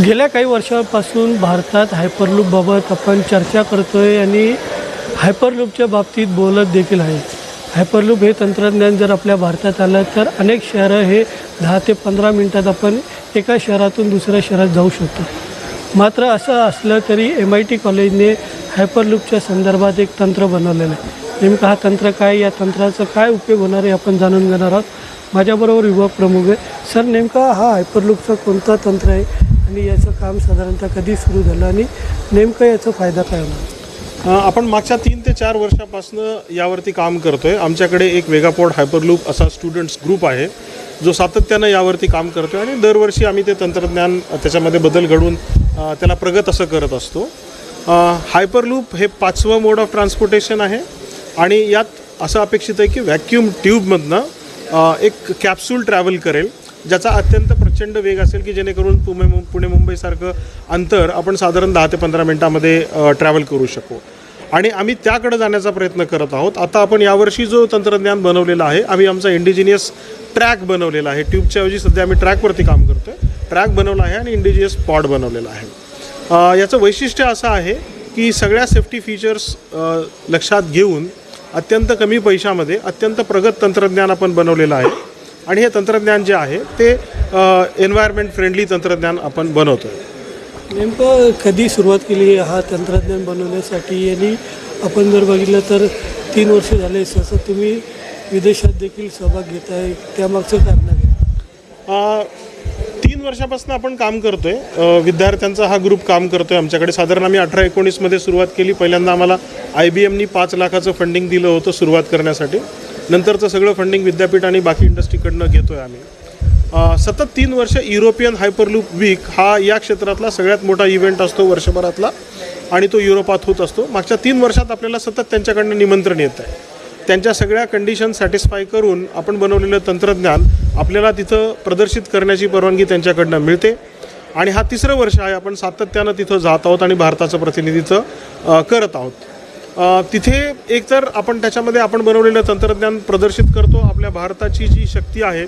गेल्या काही वर्षांपासून भारतात हायपरलूपबाबत आपण चर्चा करतोय आणि हायपरलूपच्या बाबतीत बोलत देखील आहे. हायपरलूप हे तंत्रज्ञान जर आपल्या भारतात आलं तर अनेक शहरं हे 10 ते 15 मिनटात आपण एका शहरातून दुसऱ्या शहरात जाऊ शकतो. मात्र असं असलं तरी MIT कॉलेजने हायपरलूपच्या संदर्भात एक तंत्र बनवलेलं आहे. नेमकं हा तंत्र काय, या तंत्राचा काय उपयोग होणार आहे आपण जाणून घेणार आहोत. माझ्याबरोबर युवा प्रमुख आहे. सर, नेमका हा हायपरलूपचा कोणता तंत्र आहे आणि याचं काम साधारणतः कधी सुरू झालं आणि नेमकं याचा फायदा काय होणार? आपण मागच्या 3 ते 4 वर्षापासून यावरती काम करतो आहे. आमच्याकडे एक वेगापोर्ट हायपरलूप असा स्टुडंट्स ग्रुप आहे जो सातत्यानं यावरती काम करतो आहे आणि दरवर्षी आम्ही ते तंत्रज्ञान त्याच्यामध्ये बदल घडवून त्याला प्रगत असं करत असतो. हायपरलूप हे 5वं मोड ऑफ ट्रान्सपोर्टेशन आहे आणि यात असं अपेक्षित आहे की व्हॅक्यूम ट्यूबमधनं एक कॅप्सूल ट्रॅव्हल करेल ज्याचा अत्यंत प्रचंड वेग असेल की जेणेकरून पुणे मुंबईसारखं अंतर आपण साधारण 10 ते 15 मिनटामध्ये ट्रॅव्हल करू शकू आणि आम्ही त्याकडे जाण्याचा प्रयत्न करत आहोत. आता आपण यावर्षी जो तंत्रज्ञान बनवलेलं आहे, आम्ही आमचा इंडिजिनियस ट्रॅक बनवलेला आहे. ट्यूबच्या ऐवजी सध्या आम्ही ट्रॅकवरती काम करतो आहे. ट्रॅक बनवला आहे आणि इंडिजिनियस पॉड बनवलेला आहे. याचं वैशिष्ट्य असं आहे की सगळ्या सेफ्टी फीचर्स लक्षात घेऊन अत्यंत कमी पैशामध्ये अत्यंत प्रगत तंत्रज्ञान आपण बनवलेलं आहे आणि हे तंत्रज्ञान जे आहे ते एन्व्हायरमेंट फ्रेंडली तंत्रज्ञान आपण बनवतो आहे. नेमकं कधी सुरुवात केली हा तंत्रज्ञान बनवण्यासाठी आणि आपण जर बघितलं तर 3 वर्ष झाले. असं तुम्ही विदेशात देखील सहभाग घेत आहे, त्यामागचं कारण आहे? 3 वर्षापासून आपण काम करतो आहे. विद्यार्थ्यांचा हा ग्रुप काम करतो आहे आमच्याकडे. साधारण आम्ही 18-19मध्ये सुरुवात केली. पहिल्यांदा आम्हाला IBMनी 5 लाखाचं फंडिंग दिलं होतं सुरुवात करण्यासाठी. नंतरचं सगळं फंडिंग विद्यापीठ आणि बाकी इंडस्ट्रीकडनं घेतो आहे आम्ही. सतत 3 वर्ष युरोपियन हायपरलूप वीक हा या क्षेत्रातला सगळ्यात मोठा इव्हेंट असतो वर्षभरातला आणि तो युरोपात होत असतो. मागच्या 3 वर्षात आपल्याला सतत त्यांच्याकडनं निमंत्रण येत आहे. त्यांच्या सगळ्या कंडिशन सॅटिस्फाय करून आपण बनवलेलं तंत्रज्ञान आपल्याला तिथं प्रदर्शित करण्याची परवानगी त्यांच्याकडनं मिळते आणि हा 3रं वर्ष आहे आपण सातत्यानं तिथं जात आहोत आणि भारताचं प्रतिनिधित्व करत आहोत. तिथे एकतर आपण त्याच्यामध्ये आपण बनवलेलं तंत्रज्ञान प्रदर्शित करतो, आपल्या भारताची जी शक्ती आहे,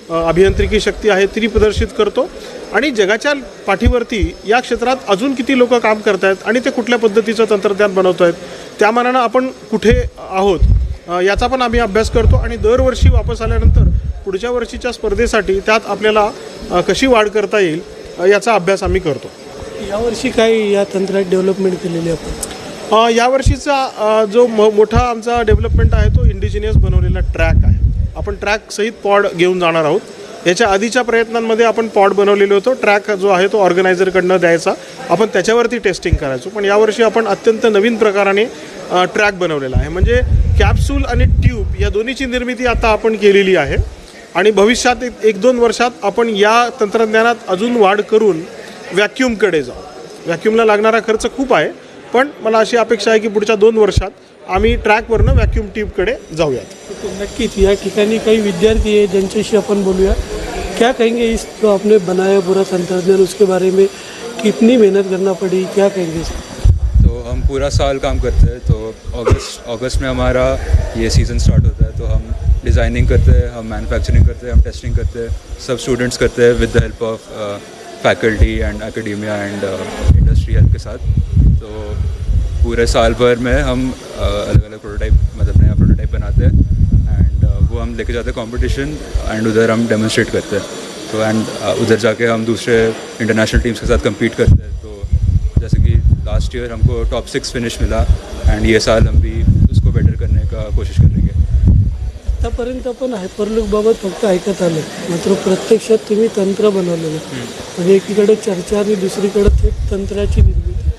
अभियांत्रिकी शक्ती आहे ती प्रदर्शित करतो आणि जगाच्या पाठीवरती या क्षेत्रात अजून किती लोक काम करत आहेत आणि ते कुठल्या पद्धतीचं तंत्रज्ञान बनवत आहेत, त्या मानानं आपण कुठे आहोत याचा पण आम्ही अभ्यास करतो आणि दरवर्षी वापस आल्यानंतर पुढच्या वर्षीच्या स्पर्धेसाठी त्यात आपल्याला कशी वाढ करता येईल याचा अभ्यास आम्ही करतो. यावर्षी काय या तंत्रात डेव्हलपमेंट केलेली आपण? यावर्षीचा जो मोठा आमचा डेव्हलपमेंट आहे तो इंडिजिनियस बनवलेला ट्रॅक आहे. आपण ट्रॅक सहित पॉड घेऊन जाणार आहोत. याच्या आधीच्या प्रयत्नांमध्ये आपण पॉड बनवलेलो होतो. ट्रॅक जो आहे तो ऑर्गनायझरकडनं द्यायचा, आपण त्याच्यावरती टेस्टिंग करायचो. पण यावर्षी आपण अत्यंत नवीन प्रकाराने ट्रॅक बनवलेला आहे. म्हणजे कॅप्सूल आणि ट्यूब या दोन्हीची निर्मिती आता आपण केलेली आहे आणि भविष्यात 1-2 वर्षात आपण या तंत्रज्ञानात अजून वाढ करून व्हॅक्यूमकडे जाऊ. व्हॅक्यूमला लागणारा खर्च खूप आहे, पण मला अशी अपेक्षा आहे की पुढच्या 2 वर्षात आम्ही ट्रॅकवरनं व्हॅक्यूम ट्यूबकडे जाऊयात. नक्कीच. या ठिकाणी काही विद्यार्थी आहे ज्यांच्याशी आपण बोलूया. क्या कहेंगे इस जो आपने बनाया पूरा तंत्रज्ञान, उसके बारे में कितनी मेहनत करना पड़ी, क्या कहेंगे? तो हम पूरा साल काम करते हैं. तो अगस्त में हमारा ये सीज़न स्टार्ट होता है. तो हम डिज़ाइनिंग करते हैं, हम मैन्युफैक्चरिंग करते हैं, हम टेस्टिंग करते हैं, सब स्टूडेंट्स करते हैं with the help of faculty and academia and industry help के साथ. तो पूरे साल भर में हम अलग अलग प्रोटोटाइप, मतलब नया प्रोटोटाइप बनाते हैं एंड वो हम लेके जाते हैं कॉम्पिटिशन एंड उधर हम डेमोन्स्ट्रेट करते हैं. तो एंड उधर जाके हम दूसरे इंटरनेशनल टीम्स के साथ कम्पीट करते हैं. तो जैसे कि लास्ट ईयर हमको टॉप 6 फिनिश मिला एंड ये साल हम भी उसको बेटर करने का कोशिश करेंगे. आतापर्यंत आपण हायपरलूपबाबत फक्त ऐकत आलं, मात्र प्रत्यक्षात तुम्ही तंत्र बनवलेलं. म्हणजे एकीकडे चर्चा आणि दुसरीकडे थेट तंत्राची निर्मिती.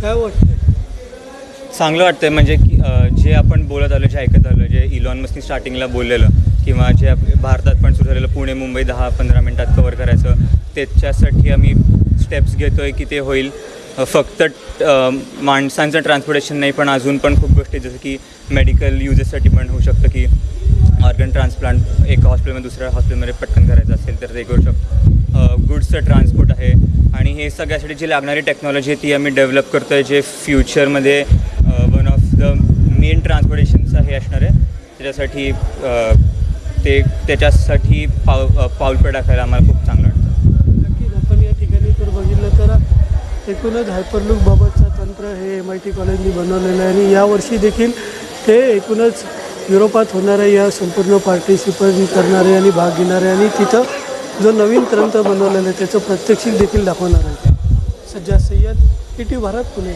काय वाटतं? चांगलं वाटतं. म्हणजे की जे आपण बोलत आलो, जे ऐकत आलो, जे इलॉन मस्कनी स्टार्टिंगला बोललेलं किंवा जे भारतात पण सुरू झालेलं पुणे मुंबई 10-15 मिनटात कवर करायचं, त्याच्यासाठी आम्ही स्टेप्स घेतो आहे की ते होईल. फक्त माणसांचं ट्रान्सपोर्टेशन नाही, पण अजून पण खूप गोष्टी जसं की मेडिकल युजेससाठी पण होऊ शकतं की ऑर्गन ट्रान्सप्लांट एका हॉस्पिटलमध्ये दुसऱ्या हॉस्पिटलमध्ये पटकन करायचं असेल तर ते करू शकतो. गुड्सचं ट्रान्सपोर्ट आहे आणि हे सगळ्यासाठी जी लागणारी टेक्नॉलॉजी आहे ती आम्ही डेव्हलप करतो आहे, जे फ्युचरमध्ये वन ऑफ द मेन ट्रान्सपोर्टेशनचं हे असणार आहे. त्याच्यासाठी पाऊल टाकायला आम्हाला खूप चांगलं वाटतं. नक्कीच. आपण या ठिकाणी तर बघितलं एकूणच हायपरलूपबाबतचं तंत्र हे MIT कॉलेजनी बनवलेलं आहे आणि यावर्षी देखील ते एकूणच युरोपात होणाऱ्या या संपूर्ण पार्टिसिपंट करणारे आणि भाग घेणारे आणि तिथं जो नवीन तंत्र बनवलेलं आहे त्याचं प्रात्यक्षिक देखील दाखवणार आहे. सज्जाद सय्यद, ET भारत, पुणे.